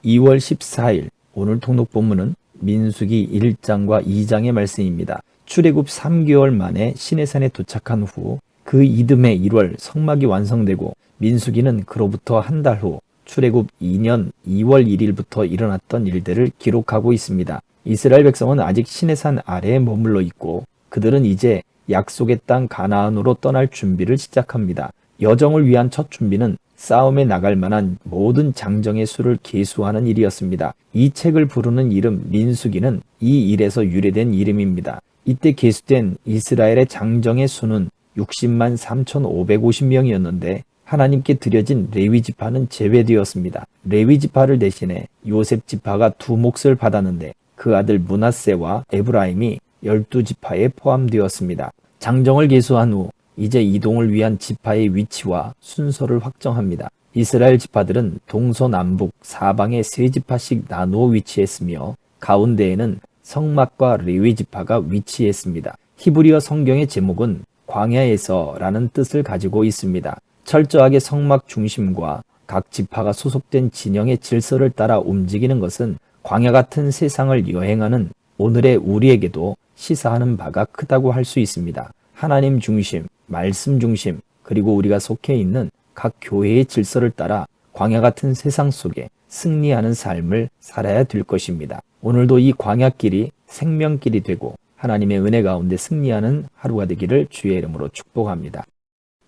2월 14일 오늘 통독 본문은 민수기 1장과 2장의 말씀입니다. 출애굽 3개월 만에 시내산에 도착한 후 그 이듬해 1월 성막이 완성되고 민수기는 그로부터 한 달 후 출애굽 2년 2월 1일부터 일어났던 일들을 기록하고 있습니다. 이스라엘 백성은 아직 시내산 아래에 머물러 있고 그들은 이제 약속의 땅 가나안으로 떠날 준비를 시작합니다. 여정을 위한 첫 준비는 싸움에 나갈 만한 모든 장정의 수를 계수하는 일이었습니다. 이 책을 부르는 이름 민수기는 이 일에서 유래된 이름입니다. 이때 계수된 이스라엘의 장정의 수는 60만 3,550명이었는데 하나님께 드려진 레위 지파는 제외되었습니다. 레위 지파를 대신해 요셉 지파가 두 몫을 받았는데 그 아들 므낫세와 에브라임이 12지파에 포함되었습니다. 장정을 계수한 후 이제 이동을 위한 지파의 위치와 순서를 확정합니다. 이스라엘 지파들은 동서남북 사방에 세 지파씩 나누어 위치했으며 가운데에는 성막과 레위 지파가 위치했습니다. 히브리어 성경의 제목은 광야에서라는 뜻을 가지고 있습니다. 철저하게 성막 중심과 각 지파가 소속된 진영의 질서를 따라 움직이는 것은 광야 같은 세상을 여행하는 오늘의 우리에게도 시사하는 바가 크다고 할 수 있습니다. 하나님 중심, 말씀 중심, 그리고 우리가 속해 있는 각 교회의 질서를 따라 광야 같은 세상 속에 승리하는 삶을 살아야 될 것입니다. 오늘도 이 광야길이 생명길이 되고 하나님의 은혜 가운데 승리하는 하루가 되기를 주의 이름으로 축복합니다.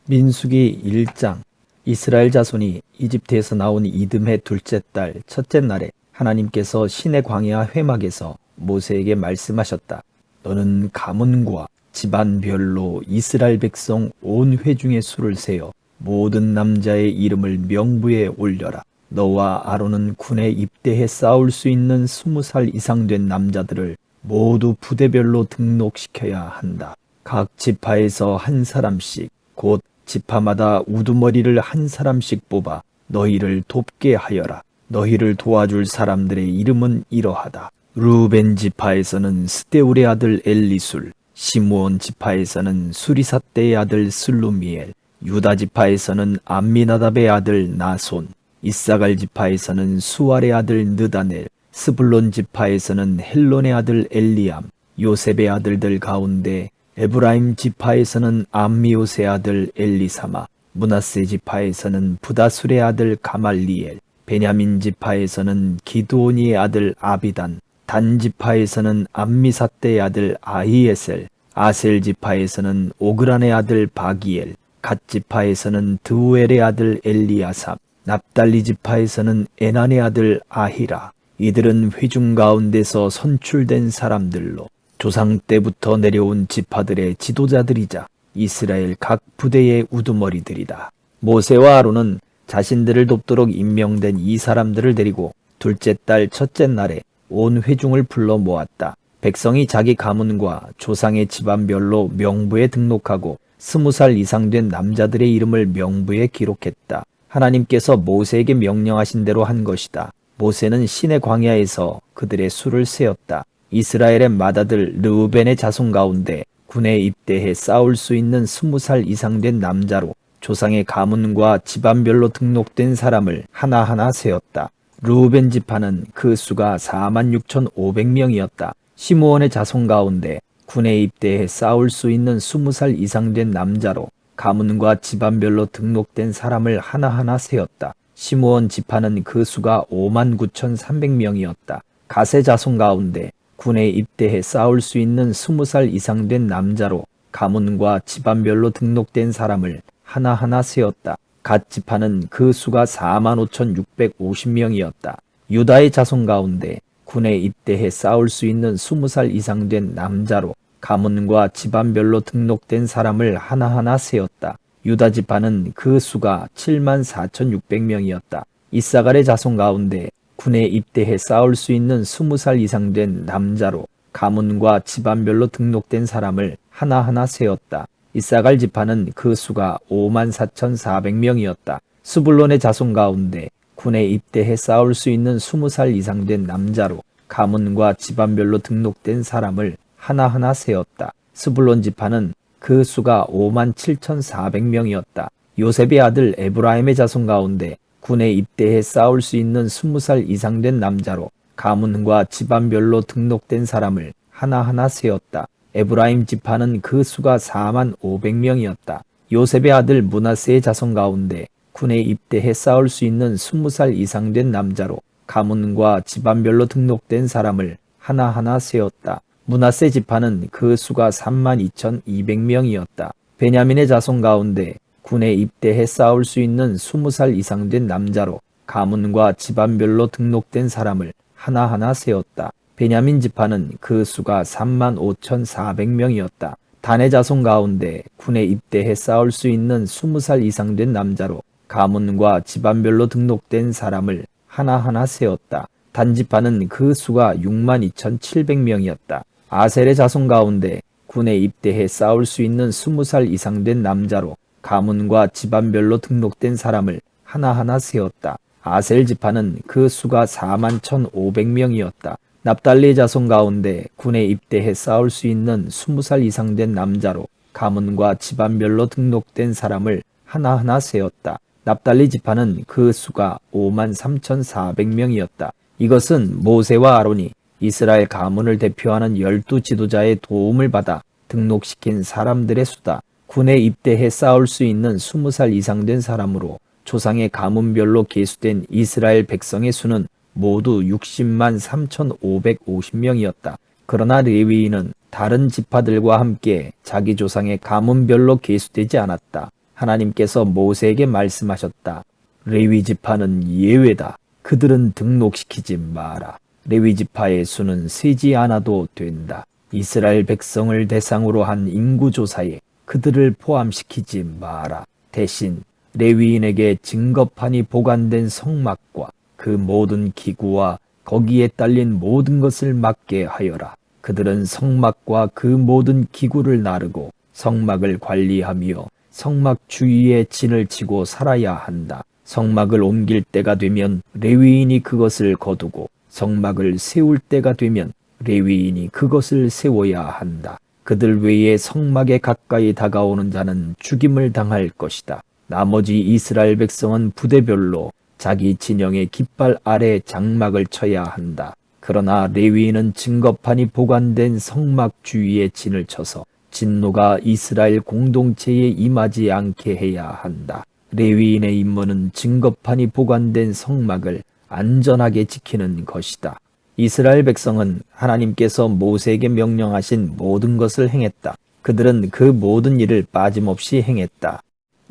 민수기 1장. 이스라엘 자손이 이집트에서 나온 이듬해 둘째 달 첫째 날에 하나님께서 시내 광야 회막에서 모세에게 말씀하셨다. 너는 가문과 집안별로 이스라엘 백성 온 회중의 수를 세어 모든 남자의 이름을 명부에 올려라. 너와 아론은 군에 입대해 싸울 수 있는 20살 이상 된 남자들을 모두 부대별로 등록시켜야 한다. 각 지파에서 한 사람씩 곧 지파마다 우두머리를 한 사람씩 뽑아 너희를 돕게 하여라. 너희를 도와줄 사람들의 이름은 이러하다. 루벤 지파에서는 스데울의 아들 엘리술, 시므온 지파에서는 수리삿대의 아들 슬루미엘, 유다 지파에서는 암미나답의 아들 나손, 이사갈 지파에서는 수알의 아들 느다넬, 스불론 지파에서는 헬론의 아들 엘리암, 요셉의 아들들 가운데 에브라임 지파에서는 암미옷의 아들 엘리사마, 므낫세 지파에서는 부다술의 아들 가말리엘, 베냐민 지파에서는 기드오니의 아들 아비단, 단 지파에서는 암미삿대의 아들 아히에셀, 아셀 지파에서는 오그란의 아들 바기엘, 갓 지파에서는 드우엘의 아들 엘리아삽, 납달리 지파에서는 에난의 아들 아히라. 이들은 회중 가운데서 선출된 사람들로 조상 때부터 내려온 지파들의 지도자들이자 이스라엘 각 부대의 우두머리들이다. 모세와 아론은 자신들을 돕도록 임명된 이 사람들을 데리고 둘째 달 첫째 날에 온 회중을 불러 모았다. 백성이 자기 가문과 조상의 집안별로 명부에 등록하고 20살 이상 된 남자들의 이름을 명부에 기록했다. 하나님께서 모세에게 명령하신 대로 한 것이다. 모세는 시내 광야에서 그들의 수를 세었다. 이스라엘의 맏아들 르우벤의 자손 가운데 군에 입대해 싸울 수 있는 20살 이상 된 남자로 조상의 가문과 집안별로 등록된 사람을 하나하나 세었다. 르우벤 지파는 그 수가 46,500명이었다. 시므온의 자손 가운데 군에 입대해 싸울 수 있는 20살 이상 된 남자로 가문과 집안별로 등록된 사람을 하나하나 세었다. 시므온 지파는 그 수가 59,300명이었다. 갓의 자손 가운데 군에 입대해 싸울 수 있는 20살 이상 된 남자로 가문과 집안별로 등록된 사람을 하나하나 세었다. 갓 지파는 그 수가 45,650명이었다. 유다의 자손 가운데 군에 입대해 싸울 수 있는 20살 이상 된 남자로 가문과 집안별로 등록된 사람을 하나하나 세었다. 유다 지파는 그 수가 74,600명이었다. 이사갈의 자손 가운데 군에 입대해 싸울 수 있는 20살 이상 된 남자로 가문과 집안별로 등록된 사람을 하나하나 세었다. 이사갈 지파는 그 수가 54,400명이었다. 스불론의 자손 가운데 군에 입대해 싸울 수 있는 20살 이상 된 남자로 가문과 집안별로 등록된 사람을 하나하나 세었다. 스불론 지파는 그 수가 57,400명이었다. 요셉의 아들 에브라임의 자손 가운데 군에 입대해 싸울 수 있는 20살 이상 된 남자로 가문과 집안별로 등록된 사람을 하나하나 세었다. 에브라임 지파는 그 수가 4만 500명이었다. 요셉의 아들 므낫세의 자손 가운데 군에 입대해 싸울 수 있는 20살 이상 된 남자로 가문과 집안별로 등록된 사람을 하나하나 세었다. 므낫세 지파는 그 수가 32,200명이었다. 베냐민의 자손 가운데 군에 입대해 싸울 수 있는 20살 이상 된 남자로 가문과 집안별로 등록된 사람을 하나하나 세웠다. 베냐민 지파는 그 수가 35,400명이었다. 단의 자손 가운데 군에 입대해 싸울 수 있는 20살 이상 된 남자로 가문과 집안별로 등록된 사람을 하나하나 세웠다. 단 지파는 그 수가 62,700명이었다. 아셀의 자손 가운데 군에 입대해 싸울 수 있는 20살 이상 된 남자로 가문과 집안별로 등록된 사람을 하나하나 세웠다. 아셀 지파는 그 수가 41,500명이었다. 납달리 자손 가운데 군에 입대해 싸울 수 있는 20살 이상 된 남자로 가문과 집안별로 등록된 사람을 하나하나 세웠다. 납달리 지파는 그 수가 53,400명이었다. 이것은 모세와 아론이 이스라엘 가문을 대표하는 12 지도자의 도움을 받아 등록시킨 사람들의 수다. 군에 입대해 싸울 수 있는 20살 이상 된 사람으로 조상의 가문별로 계수된 이스라엘 백성의 수는 모두 60만 3,550명이었다. 그러나 레위인은 다른 지파들과 함께 자기 조상의 가문별로 계수되지 않았다. 하나님께서 모세에게 말씀하셨다. 레위 지파는 예외다. 그들은 등록시키지 마라. 레위 지파의 수는 세지 않아도 된다. 이스라엘 백성을 대상으로 한 인구조사에 그들을 포함시키지 마라. 대신 레위인에게 증거판이 보관된 성막과 그 모든 기구와 거기에 딸린 모든 것을 맡게 하여라. 그들은 성막과 그 모든 기구를 나르고 성막을 관리하며 성막 주위에 진을 치고 살아야 한다. 성막을 옮길 때가 되면 레위인이 그것을 거두고 성막을 세울 때가 되면 레위인이 그것을 세워야 한다. 그들 외에 성막에 가까이 다가오는 자는 죽임을 당할 것이다. 나머지 이스라엘 백성은 부대별로 자기 진영의 깃발 아래 장막을 쳐야 한다. 그러나 레위인은 증거판이 보관된 성막 주위에 진을 쳐서 진노가 이스라엘 공동체에 임하지 않게 해야 한다. 레위인의 임무는 증거판이 보관된 성막을 안전하게 지키는 것이다. 이스라엘 백성은 하나님께서 모세에게 명령하신 모든 것을 행했다. 그들은 그 모든 일을 빠짐없이 행했다.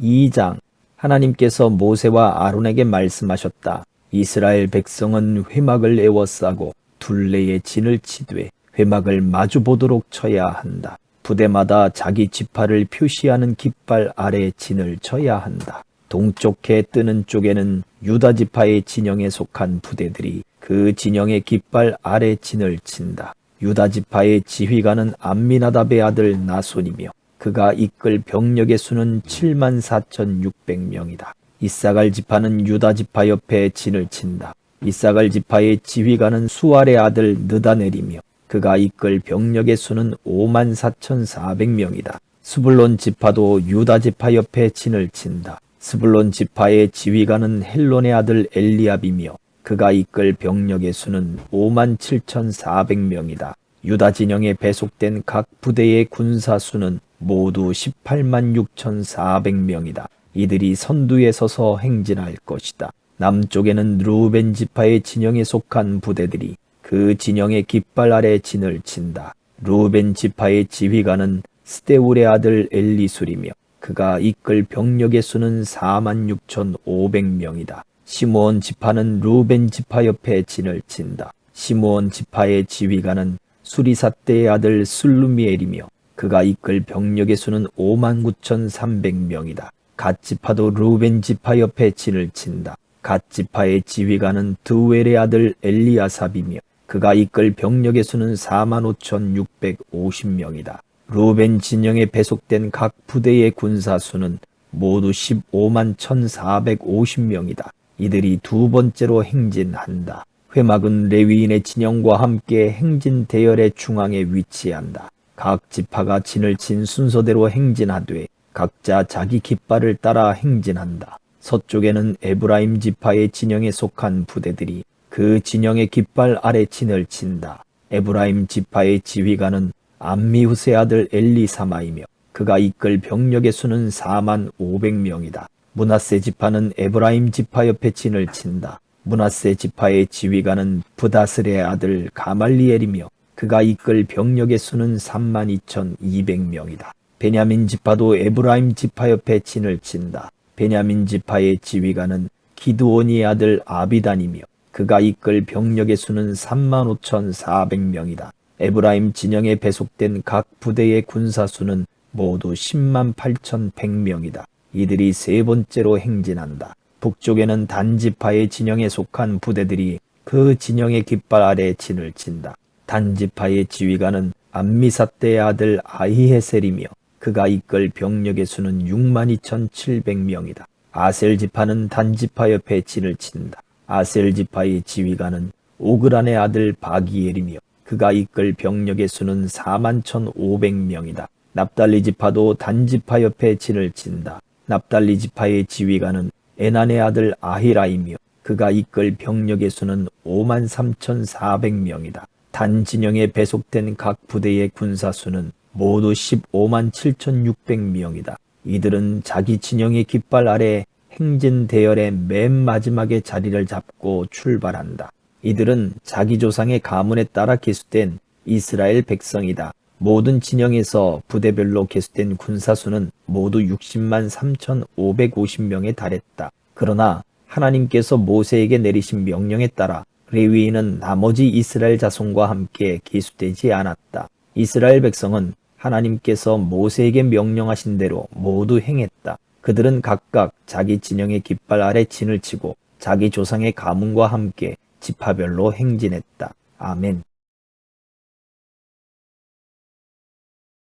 2장. 하나님께서 모세와 아론에게 말씀하셨다. 이스라엘 백성은 회막을 에워싸고 둘레에 진을 치되 회막을 마주보도록 쳐야 한다. 부대마다 자기 지파를 표시하는 깃발 아래 진을 쳐야 한다. 동쪽해 뜨는 쪽에는 유다 지파의 진영에 속한 부대들이 그 진영의 깃발 아래 진을 친다. 유다 지파의 지휘관은 암미나답의 아들 나손이며 그가 이끌 병력의 수는 74,600명이다. 이사갈 지파는 유다 지파 옆에 진을 친다. 이사갈 지파의 지휘관은 수알의 아들 느다넬이며 그가 이끌 병력의 수는 54,400명이다. 스불론 지파도 유다 지파 옆에 진을 친다. 스불론 지파의 지휘관은 헬론의 아들 엘리압이며 그가 이끌 병력의 수는 57,400명이다. 유다 진영에 배속된 각 부대의 군사 수는 모두 186,400명이다. 이들이 선두에 서서 행진할 것이다. 남쪽에는 르우벤 지파의 진영에 속한 부대들이 그 진영의 깃발 아래 진을 친다. 르우벤 지파의 지휘관은 스데울의 아들 엘리술이며 그가 이끌 병력의 수는 46,500명이다. 시므온 지파는 르우벤 지파 옆에 진을 친다. 시므온 지파의 지휘관은 수리삿대의 아들 술루미엘이며 그가 이끌 병력의 수는 59,300명이다. 갓 지파도 르우벤 지파 옆에 진을 친다. 갓 지파의 지휘관은 드웰의 아들 엘리아삽이며 그가 이끌 병력의 수는 45,650명이다. 르우벤 진영에 배속된 각 부대의 군사 수는 모두 15만 1,450명이다. 이들이 두 번째로 행진한다. 회막은 레위인의 진영과 함께 행진 대열의 중앙에 위치한다. 각 지파가 진을 친 순서대로 행진하되 각자 자기 깃발을 따라 행진한다. 서쪽에는 에브라임 지파의 진영에 속한 부대들이 그 진영의 깃발 아래 진을 친다. 에브라임 지파의 지휘관은 암미후스의 아들 엘리사마이며 그가 이끌 병력의 수는 4만 500명이다. 므낫세 지파는 에브라임 지파 옆에 진을 친다. 므낫세 지파의 지휘관은 브다스의 아들 가말리엘이며 그가 이끌 병력의 수는 32,200명이다. 베냐민 지파도 에브라임 지파 옆에 진을 친다. 베냐민 지파의 지휘관은 기드온의 아들 아비단이며 그가 이끌 병력의 수는 35,400명이다. 에브라임 진영에 배속된 각 부대의 군사 수는 모두 108,100명이다. 이들이 세 번째로 행진한다. 북쪽에는 단 지파의 진영에 속한 부대들이 그 진영의 깃발 아래 진을 친다. 단 지파의 지휘관은 암미사대의 아들 아히헤셀이며 그가 이끌 병력의 수는 62,700명이다. 아셀 지파는 단 지파 옆에 진을 친다. 아셀 지파의 지휘관은 오그란의 아들 바기엘이며 그가 이끌 병력의 수는 41,500명이다. 납달리 지파도 단 지파 옆에 진을 친다. 납달리 지파의 지휘관은 에난의 아들 아히라이며 그가 이끌 병력의 수는 53,400명이다. 단 진영에 배속된 각 부대의 군사 수는 모두 157,600명이다. 이들은 자기 진영의 깃발 아래 행진 대열의 맨 마지막에 자리를 잡고 출발한다. 이들은 자기 조상의 가문에 따라 계수된 이스라엘 백성이다. 모든 진영에서 부대별로 계수된 군사수는 모두 60만 3,550명에 달했다. 그러나 하나님께서 모세에게 내리신 명령에 따라 레위인은 나머지 이스라엘 자손과 함께 계수되지 않았다. 이스라엘 백성은 하나님께서 모세에게 명령하신 대로 모두 행했다. 그들은 각각 자기 진영의 깃발 아래 진을 치고 자기 조상의 가문과 함께 지파별로 행진했다. 아멘.